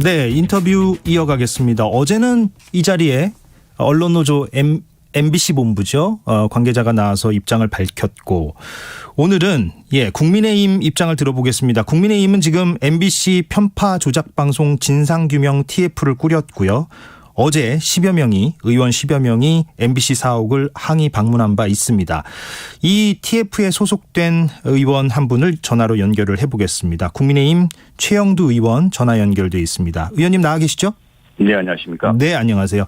네, 인터뷰 이어가겠습니다. 어제는 이 자리에 언론노조 MBC 본부죠. 관계자가 나와서 입장을 밝혔고 오늘은 국민의힘 입장을 들어보겠습니다. 국민의힘은 지금 MBC 편파 조작 방송 진상규명 TF를 꾸렸고요. 어제 의원 10여 명이 MBC 사옥을 항의 방문한 바 있습니다. 이 TF에 소속된 의원 한 분을 전화로 연결을 해보겠습니다. 국민의힘 최영두 의원 전화 연결돼 있습니다. 의원님 나와 계시죠? 네, 안녕하십니까? 네, 안녕하세요.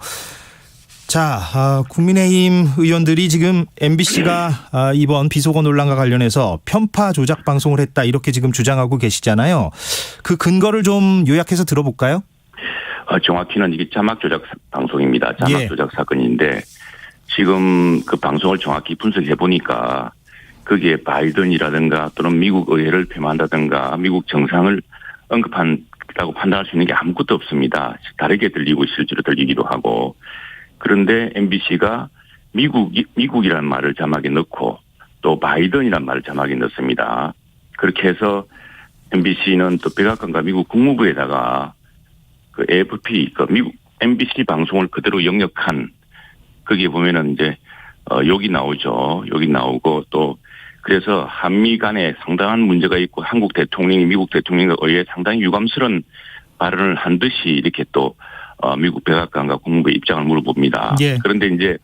자, 국민의힘 의원들이 지금 MBC가 이번 비속어 논란과 관련해서 편파 조작 방송을 했다 이렇게 지금 주장하고 계시잖아요. 그 근거를 좀 요약해서 들어볼까요? 정확히는 이게 자막 조작 방송입니다. 자막 조작 사건인데 지금 그 방송을 정확히 분석해 보니까 거기에 바이든이라든가 또는 미국 의회를 폄하한다든가 미국 정상을 언급한다고 판단할 수 있는 게 아무것도 없습니다. 다르게 들리고 실제로 들리기도 하고. 그런데 MBC가 미국이라는 말을 자막에 넣고 또 바이든이라는 말을 자막에 넣습니다. 그렇게 해서 MBC는 또 백악관과 미국 국무부에다가 그 AFP, 그 미국 MBC 방송을 그대로 영역한 거기에 보면은 이제 욕이 나오죠. 욕이 나오고 또 그래서 한미 간에 상당한 문제가 있고 한국 대통령이 미국 대통령에 의해 상당히 유감스러운 발언을 한 듯이 이렇게 또 미국 백악관과 국무부의 입장을 물어봅니다. 그런데 이제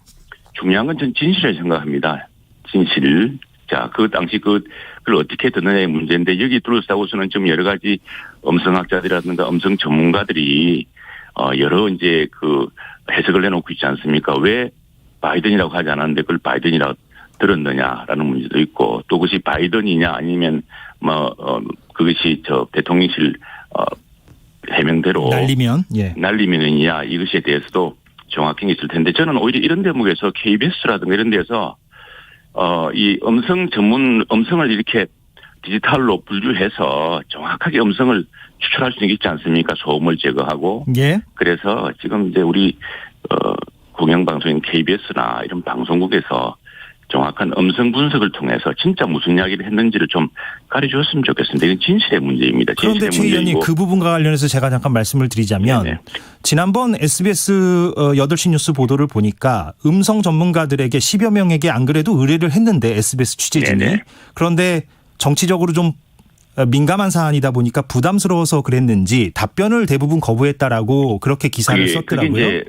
중요한 건 전 진실을 생각합니다. 진실. 자, 그 당시 그걸 어떻게 듣느냐의 문제인데 여기 둘러싸고서는 좀 여러 가지 음성학자들이라든가 음성 전문가들이 여러 이제 그 해석을 내놓고 있지 않습니까? 왜 바이든이라고 하지 않았는데 그걸 바이든이라고 들었느냐라는 문제도 있고 또 그것이 바이든이냐 아니면 그것이 대통령실 해명대로 날리면이냐 이것에 대해서도 정확히 있을 텐데 저는 오히려 이런 대목에서 KBS라든가 이런 데서 이 음성을 이렇게 디지털로 분류해서 정확하게 음성을 추출할 수 있지 않습니까? 소음을 제거하고. 그래서 지금 이제 우리 공영방송인 KBS나 이런 방송국에서 정확한 음성 분석을 통해서 진짜 무슨 이야기를 했는지를 좀 가르쳐줬으면 좋겠습니다. 이건 진실의 문제입니다. 그런데 최 의원님 그 부분과 관련해서 제가 잠깐 말씀을 드리자면 지난번 SBS 8시 뉴스 보도를 보니까 음성 전문가들에게 10여 명에게 안 그래도 의뢰를 했는데 SBS 취재진이. 그런데 정치적으로 좀 민감한 사안이다 보니까 부담스러워서 그랬는지 답변을 대부분 거부했다라고 그렇게 기사를 썼더라고요.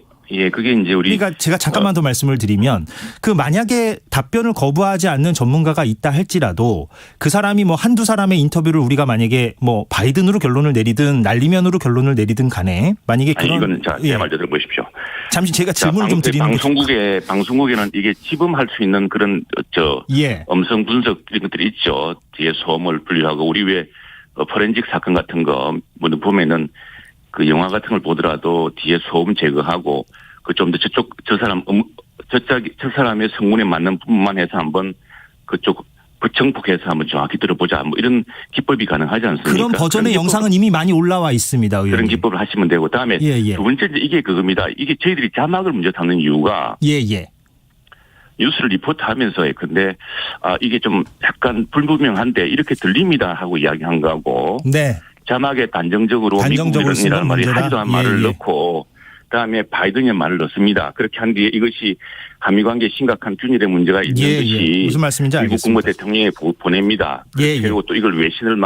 그게 이제 그러니까 제가 잠깐만 더 말씀을 드리면 그 만약에 답변을 거부하지 않는 전문가가 있다 할지라도 그 사람이 뭐 한두 사람의 인터뷰를 우리가 만약에 뭐 바이든으로 결론을 내리든 날리면으로 결론을 내리든 간에 만약에 이거는 제 말 좀 들어보십시오. 잠시 제가 질문을 좀 드리는 방송국에는 이게 지범할 수 있는 그런 음성 분석 이런 것들이 있죠. 뒤에 소음을 분류하고 우리 왜 포렌식 사건 같은 거 보면은 그 영화 같은 걸 보더라도 뒤에 소음 제거하고 그 좀 더 저 사람의 성문에 맞는 부분만 해서 한번 그쪽 정폭해서 한번 정확히 들어보자 뭐 이런 기법이 가능하지 않습니까? 그런 버전의 영상은 이미 많이 올라와 있습니다. 의원님. 그런 기법을 하시면 되고 다음에 두 번째 이게 그겁니다. 이게 저희들이 자막을 먼저 담는 이유가 뉴스를 리포트하면서 근데 이게 좀 약간 불분명한데 이렇게 들립니다 하고 이야기한 거고. 자막에 단정적으로 미국이라는 말이 하지도 않은 말을 넣고 그다음에 바이든의 말을 넣습니다. 그렇게 한 뒤에 이것이 한미관계에 심각한 균열의 문제가 있는 것이 무슨 말씀인지 미국 알겠습니다. 국무 대통령에 보냅니다. 그리고 또 이걸 외신을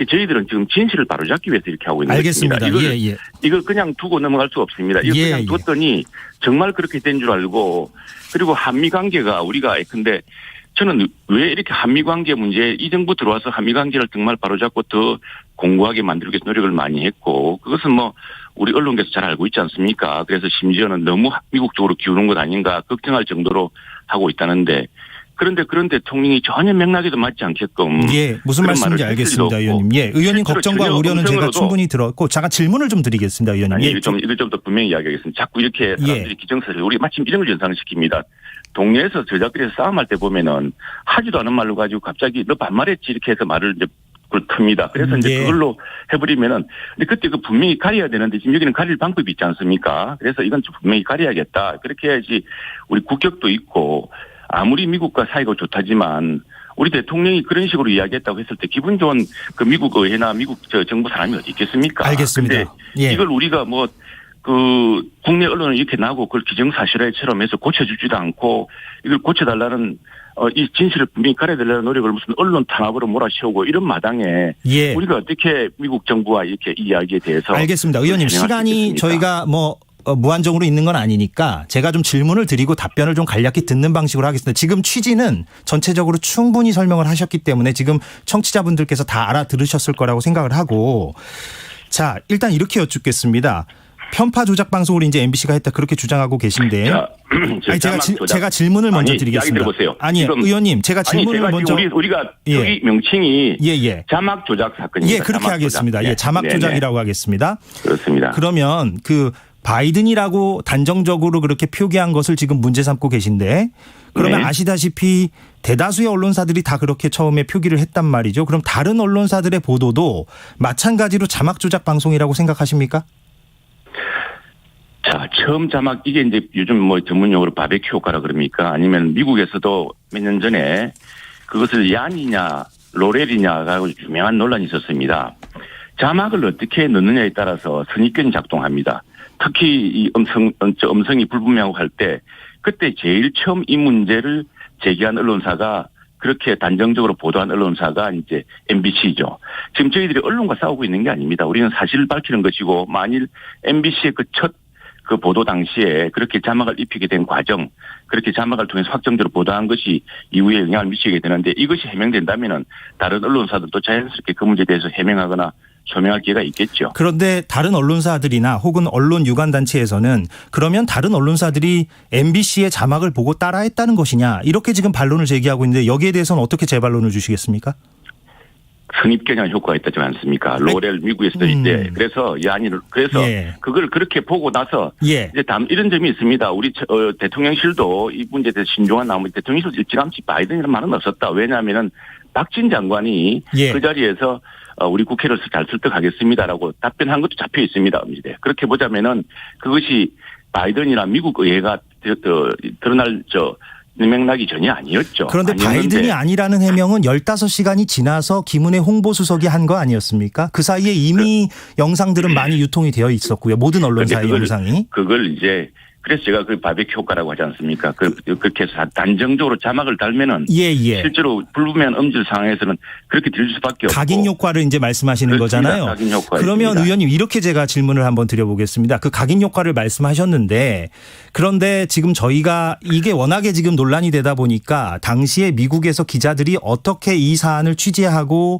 저희들은 지금 진실을 바로잡기 위해서 이렇게 하고 있는 알겠습니다. 것입니다. 이걸 그냥 두고 넘어갈 수 없습니다. 이걸 그냥 뒀더니 정말 그렇게 된 줄 알고 그리고 한미관계가 우리가 근데 저는 왜 이렇게 한미관계 문제 이 정부 들어와서 한미관계를 정말 바로잡고 더 공고하게 만들기 위해서 노력을 많이 했고 그것은 뭐 우리 언론계에서 잘 알고 있지 않습니까? 그래서 심지어는 너무 미국 쪽으로 기우는 것 아닌가 걱정할 정도로 하고 있다는데 그런데 그런 대통령이 전혀 맥락에도 맞지 않게끔 무슨 말씀인지 알겠습니다. 의원님. 의원님 걱정과 우려는 제가 충분히 들었고 잠깐 질문을 좀 드리겠습니다. 의원님. 이거 좀 더 분명히 이야기하겠습니다. 자꾸 이렇게 사람들이 기정사실 우리 마침 이런 걸 연상시킵니다. 동네에서 저자끼리 싸움할 때 보면은 하지도 않은 말로 가지고 갑자기 너 반말했지 이렇게 해서 말을 이제 그걸 틉니다. 그래서 이제 그걸로 해버리면은 근데 그때 그 분명히 가려야 되는데 지금 여기는 가릴 방법이 있지 않습니까? 그래서 이건 좀 분명히 가려야겠다. 그렇게 해야지 우리 국격도 있고 아무리 미국과 사이가 좋다지만 우리 대통령이 그런 식으로 이야기했다고 했을 때 기분 좋은 그 미국 의회나 미국 정부 사람이 어디 있겠습니까? 알겠습니다. 근데 예. 이걸 우리가 뭐 그 국내 언론을 이렇게 나고 그걸 기정사실화처럼 해서 고쳐주지도 않고 이걸 고쳐달라는 이 진실을 분명히 가려달라는 노력을 무슨 언론 탄압으로 몰아세우고 이런 마당에 예. 우리가 어떻게 미국 정부와 이렇게 이야기에 대해서 알겠습니다. 의원님 시간이 저희가 뭐 무한정으로 있는 건 아니니까 제가 좀 질문을 드리고 답변을 좀 간략히 듣는 방식으로 하겠습니다. 지금 취지는 전체적으로 충분히 설명을 하셨기 때문에 지금 청취자분들께서 다 알아들으셨을 거라고 생각을 하고 자 일단 이렇게 여쭙겠습니다. 편파 조작 방송을 이제 MBC가 했다 그렇게 주장하고 계신데 자, 아니, 제가 질문을 먼저 드리겠습니다. 들어보세요. 아니 의원님 제가 질문을 먼저 우리가 예. 여기 명칭이 예. 자막 조작 사건입니다. 예, 그렇게 하겠습니다. 조작. 예, 자막 조작이라고 하겠습니다. 그렇습니다. 그러면 그 바이든이라고 단정적으로 그렇게 표기한 것을 지금 문제 삼고 계신데 그러면 네. 아시다시피 대다수의 언론사들이 다 그렇게 처음에 표기를 했단 말이죠. 그럼 다른 언론사들의 보도도 마찬가지로 자막 조작 방송이라고 생각하십니까? 자, 처음 자막 이게 이제 요즘 뭐 전문용어로 바베큐 효과라 그럽니까? 아니면 미국에서도 몇 년 전에 그것을 얀이냐 로렐이냐가 유명한 논란이 있었습니다. 자막을 어떻게 넣느냐에 따라서 선입견이 작동합니다. 특히 이 음성이 불분명하고 할 때 그때 제일 처음 이 문제를 제기한 언론사가 그렇게 단정적으로 보도한 언론사가 이제 MBC죠. 지금 저희들이 언론과 싸우고 있는 게 아닙니다. 우리는 사실을 밝히는 것이고 만일 MBC의 그 첫 그 보도 당시에 그렇게 자막을 입히게 된 과정, 그렇게 자막을 통해서 확정적으로 보도한 것이 이후에 영향을 미치게 되는데 이것이 해명된다면은 다른 언론사들도 자연스럽게 그 문제에 대해서 해명하거나 소명할 기회가 있겠죠. 그런데 다른 언론사들이나 혹은 언론 유관단체에서는 그러면 다른 언론사들이 MBC의 자막을 보고 따라했다는 것이냐 이렇게 지금 반론을 제기하고 있는데 여기에 대해서는 어떻게 재반론을 주시겠습니까? 선입견이라는 효과가 있다지 않습니까? 로렐 미국에서도 있대. 그래서 예. 그걸 그렇게 보고 나서 예. 이제 이런 점이 있습니다. 우리 대통령실도 이 문제에 대해서 신중한 나머지 대통령실 일찌감치 바이든이라는 말은 없었다. 왜냐하면은 박진 장관이 예. 그 자리에서 우리 국회를 잘 설득하겠습니다라고 답변한 것도 잡혀 있습니다. 그렇게 보자면은 그것이 바이든이나 미국 의회가 드러날 맥락이 전혀 아니었죠. 그런데 바이든이 아니라는 해명은 15시간이 지나서 김은혜 홍보수석이 한 거 아니었습니까? 그 사이에 이미 영상들은 많이 유통이 되어 있었고요. 모든 언론사의 영상이. 그걸 이제 그래서 제가 그 바베큐 효과라고 하지 않습니까? 그렇게 해서 단정적으로 자막을 달면은 예. 실제로 불분명한 음질 상황에서는 그렇게 들릴 수밖에 없고. 각인 효과를 이제 말씀하시는 그렇습니다. 거잖아요. 각인 효과 그러면 있습니다. 의원님 이렇게 제가 질문을 한번 드려보겠습니다. 그 각인 효과를 말씀하셨는데 그런데 지금 저희가 이게 워낙에 지금 논란이 되다 보니까 당시에 미국에서 기자들이 어떻게 이 사안을 취재하고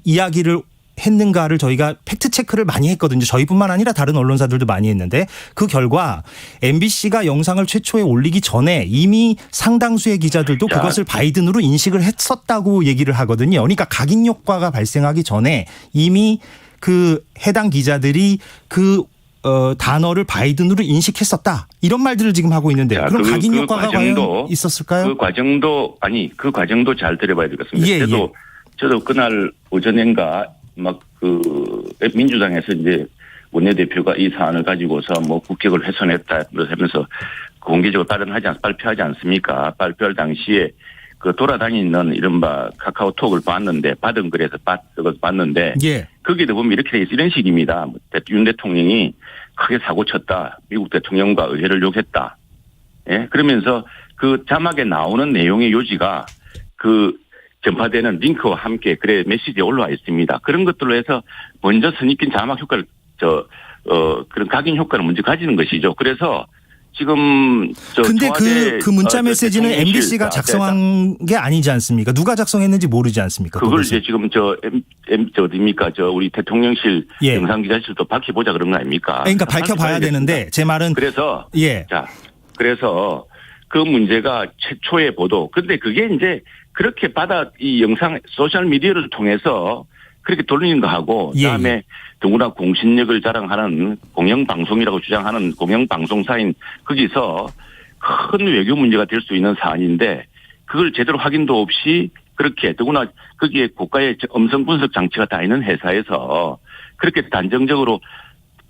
이야기를 했는가를 저희가 팩트 체크를 많이 했거든요. 저희뿐만 아니라 다른 언론사들도 많이 했는데 그 결과 MBC가 영상을 최초에 올리기 전에 이미 상당수의 기자들도 그것을 바이든으로 인식을 했었다고 얘기를 하거든요. 그러니까 각인 효과가 발생하기 전에 이미 그 해당 기자들이 그 단어를 바이든으로 인식했었다. 이런 말들을 지금 하고 있는데 그럼 각인 효과가 과연 있었을까요? 그 과정도 잘 들어봐야 되겠습니다. 예. 저도 그날 오전인가 민주당에서 이제 원내대표가 이 사안을 가지고서 뭐 국격을 훼손했다 하면서 공개적으로 발표하지 않습니까? 발표할 당시에 그 돌아다니는 이른바 카카오톡을 받은 글에서 봤는데 예. 거기에 보면 이렇게 돼 있어. 이런 식입니다. 윤 대통령이 크게 사고 쳤다. 미국 대통령과 의회를 욕했다. 예? 그러면서 그 자막에 나오는 내용의 요지가 그 전파되는 링크와 함께 그래 메시지에 올라와 있습니다. 그런 것들로 해서 먼저 선입견 자막 효과를 그런 각인 효과를 먼저 가지는 것이죠. 그래서 지금 근데 그 문자 메시지는 MBC가 작성한 게 아니지 않습니까? 누가 작성했는지 모르지 않습니까? 그걸 이제 지금 어디입니까? 우리 대통령실 예. 영상기자실도 밝혀보자 그런 거 아닙니까? 그러니까 밝혀봐야 되는데 제 말은 그래서 예. 그래서 그 문제가 최초의 보도. 근데 그게 이제 그렇게 이 영상 소셜 미디어를 통해서 그렇게 돌리는 거 하고 그다음에 더구나 공신력을 자랑하는 공영방송이라고 주장하는 공영방송사인 거기서 큰 외교 문제가 될 수 있는 사안인데 그걸 제대로 확인도 없이 그렇게 더구나 거기에 국가의 음성 분석 장치가 다 있는 회사에서 그렇게 단정적으로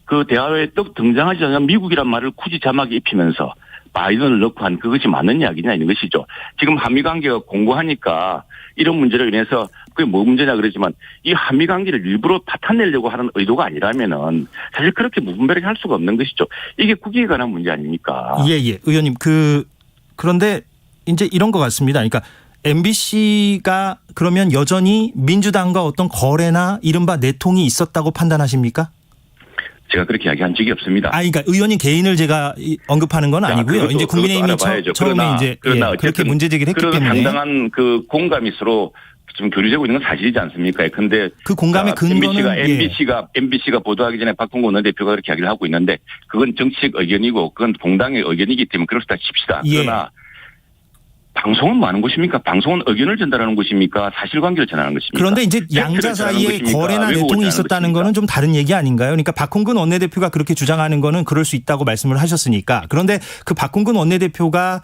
그 대화에 떡 등장하지 않는 미국이란 말을 굳이 자막에 입히면서 바이든을 넣고 한 그것이 맞는 이야기냐 이런 것이죠. 지금 한미 관계가 공고하니까 이런 문제로 인해서 그게 뭐 문제냐 그러지만 이 한미 관계를 일부러 파탄내려고 하는 의도가 아니라면은 사실 그렇게 무분별하게 할 수가 없는 것이죠. 이게 국익에 관한 문제 아닙니까? 예. 의원님 그런데 이제 이런 것 같습니다. 그러니까 MBC가 그러면 여전히 민주당과 어떤 거래나 이른바 내통이 있었다고 판단하십니까? 제가 그렇게 이야기한 적이 없습니다. 그러니까 의원님 개인을 제가 언급하는 건 아니고요. 이제 국민의힘이 처음에 이제 그렇게 문제 제기를 했기 때문에 상당한 그 공감이 서로 좀 교류되고 있는 건 사실이지 않습니까? 그런데 그 공감의 근거는 MBC가 보도하기 전에 박홍근 원내대표가 그렇게 이야기를 하고 있는데 그건 정치적 의견이고 그건 공당의 의견이기 때문에 그렇다 칩시다. 그러나 방송은 뭐 하는 곳입니까? 방송은 의견을 전달하는 곳입니까? 사실관계를 전하는 것입니까? 그런데 이제 양자 사이에 거래나 내통이 있었다는 거는 좀 다른 얘기 아닌가요? 그러니까 박홍근 원내대표가 그렇게 주장하는 거는 그럴 수 있다고 말씀을 하셨으니까. 그런데 그 박홍근 원내대표가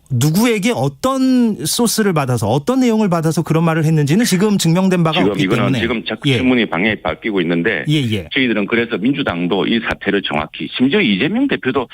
누구에게 어떤 소스를 받아서 어떤 내용을 받아서 그런 말을 했는지는 지금 증명된 바가 없기 때문에. 지금 자꾸 질문이 방향이 바뀌고 있는데 저희들은 그래서 민주당도 이 사태를 정확히 심지어 이재명 대표도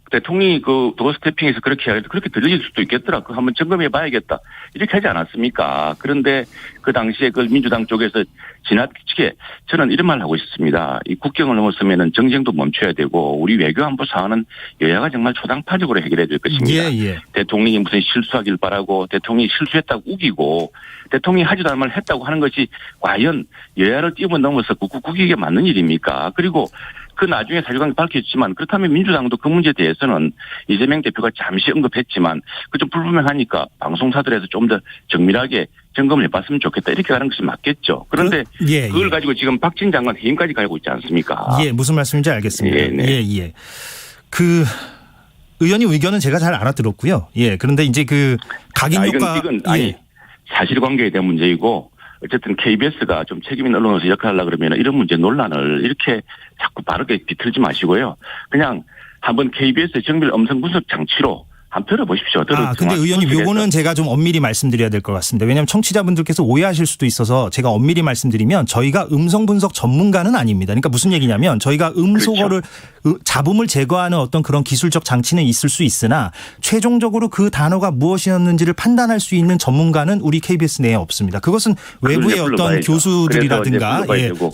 대통령이 그 도어스태핑에서 그렇게 들릴 수도 있겠더라. 그거 한번 점검해 봐야겠다. 이렇게 하지 않았습니까? 그런데 그 당시에 그 민주당 쪽에서 지나치게 저는 이런 말을 하고 있었습니다. 이 국경을 넘어서면은 정쟁도 멈춰야 되고 우리 외교 안보 사안은 여야가 정말 초당파적으로 해결해야 될 것입니다. 대통령이 무슨 실수하길 바라고 대통령이 실수했다고 우기고 대통령이 하지도 않은 말을 했다고 하는 것이 과연 여야를 뛰어넘어서 국익에 맞는 일입니까? 그리고 그 나중에 사실관계 밝혀졌지만 그렇다면 민주당도 그 문제에 대해서는 이재명 대표가 잠시 언급했지만 그 좀 불분명하니까 방송사들에서 좀 더 정밀하게 점검을 해봤으면 좋겠다 이렇게 가는 것이 맞겠죠. 그런데 그걸 가지고 지금 박진 장관 해임까지 가고 있지 않습니까? 무슨 말씀인지 알겠습니다. 그 의원님 의견은 제가 잘 알아들었고요. 그런데 이제 그 각인효과 사실관계에 대한 문제이고 어쨌든 KBS가 좀 책임 있는 언론으로서 역할을 하려고 그러면 이런 문제 논란을 이렇게 자꾸 바르게 비틀지 마시고요. 그냥 한번 KBS의 정밀 음성 분석 장치로 한번 들어보십시오. 근데 의원님 요거는 제가 좀 엄밀히 말씀드려야 될 것 같습니다. 왜냐하면 청취자분들께서 오해하실 수도 있어서 제가 엄밀히 말씀드리면 저희가 음성 분석 전문가는 아닙니다. 그러니까 무슨 얘기냐면 저희가 음소거를 잡음을 제거하는 어떤 그런 기술적 장치는 있을 수 있으나 최종적으로 그 단어가 무엇이었는지를 판단할 수 있는 전문가는 우리 KBS 내에 없습니다. 그것은 외부의 어떤 교수들이라든가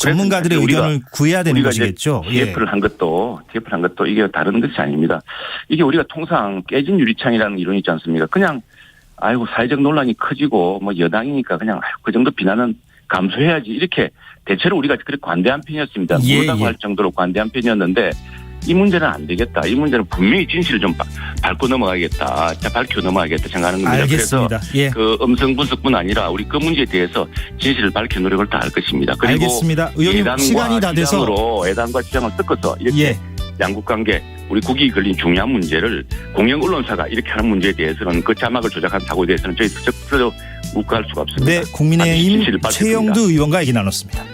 전문가들의 의견을 구해야 되는 것이겠죠. TF를 한 것도 이게 다른 것이 아닙니다. 이게 우리가 통상 깨진 유리창이라는 이론이 있지 않습니까? 그냥 사회적 논란이 커지고 뭐 여당이니까 그냥 그 정도 비난은 감수해야지 이렇게 대체로 우리가 그렇게 관대한 편이었습니다. 모르다고 할 정도로 관대한 편이었는데 이 문제는 안 되겠다. 이 문제는 분명히 진실을 좀 밟고 넘어가겠다. 밝혀 넘어가겠다 생각하는 겁니다. 알겠습니다. 그래서 그 음성 분석뿐 아니라 우리 그 문제에 대해서 진실을 밝혀 노력을 다 할 것입니다. 그리고 알겠습니다. 의원님 시간이 다 돼서 예단과 지장을 섞어서 이렇게 양국 관계 우리 국익이 걸린 중요한 문제를 공영 언론사가 이렇게 하는 문제에 대해서는 그 자막을 조작한 사고에 대해서는 저희 적극적으로 묵과할 수가 없습니다. 국민의힘 최영두 의원과 얘기 나눴습니다.